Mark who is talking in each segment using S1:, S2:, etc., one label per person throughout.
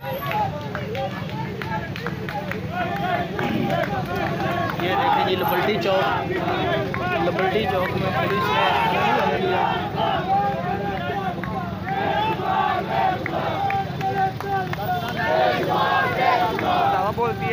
S1: ये देखिए जी लिबर्टी चौक में पुलिस ने दावा बोलती है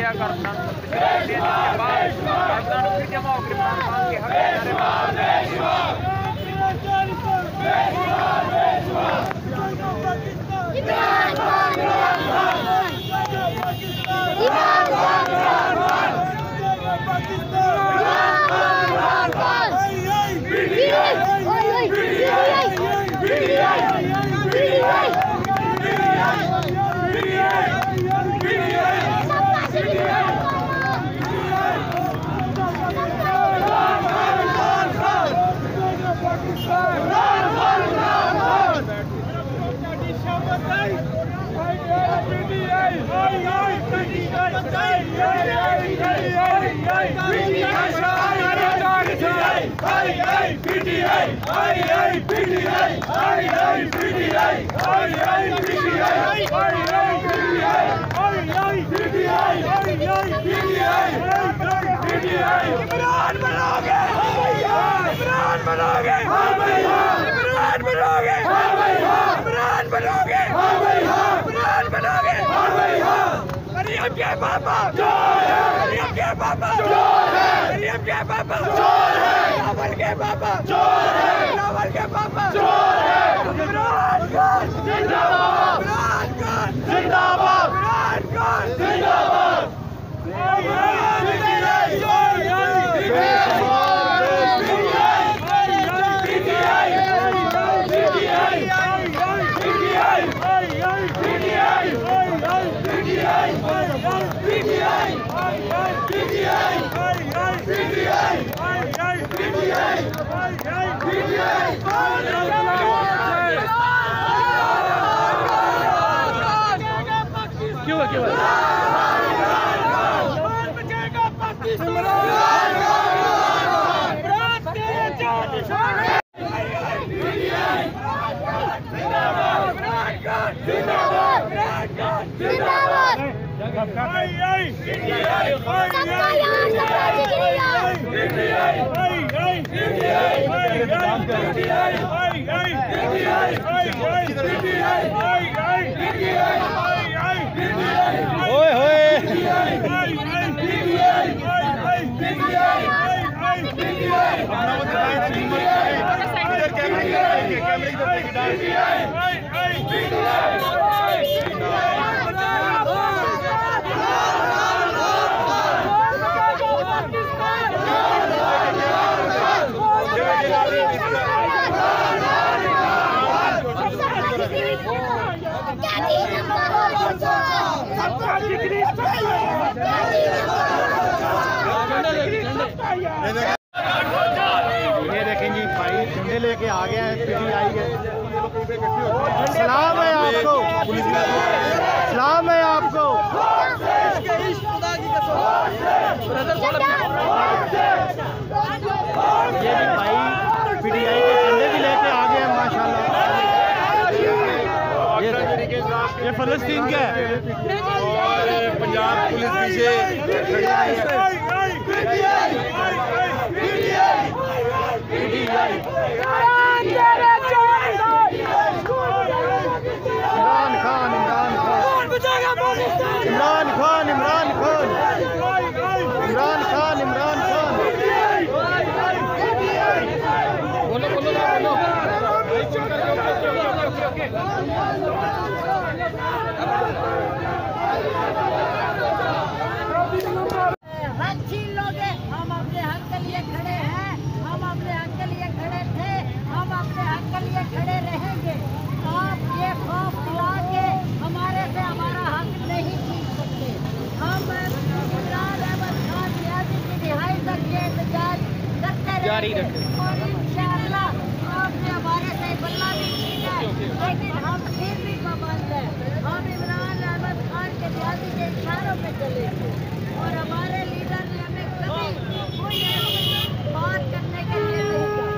S1: ये देखें जी भाई झंडे लेके आ गया है पीटीआई के। सलाम है आपको, सलाम है आपको। ये भी भाई पीटीआई के झंडे भी लेके आ गए हैं माशाल्लाह। ये फलस्तीन का है और पंजाब पुलिस पीछे इमरान खान बोलो
S2: हक छीन लोगे। हम अपने हक के लिए खड़े हैं, हम अपने हक के लिए खड़े थे, हम अपने हक के लिए खड़े रहेंगे। आप ये खौफ दिला के हमारे से हमारा हक नहीं छीन सकते। हम इमरान अहमद खान ज़ियादी की रिहाई तक ये इंतजार करते रहेंगे और इंशाअल्लाह आपने हमारे से बल्ला भी छीना है, लेकिन हम फिर भी पाबंद हैं। हम इमरान अहमद खान के ज़ियादी के इशारों पे चलेंगे और हमारे लीडर ने हमें कभी कोई ऐसी बात करने के लिए नहीं कहा।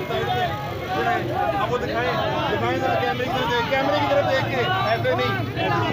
S1: आपको दिखाएं जरा कैमरे की तरफ देख के, ऐसे नहीं।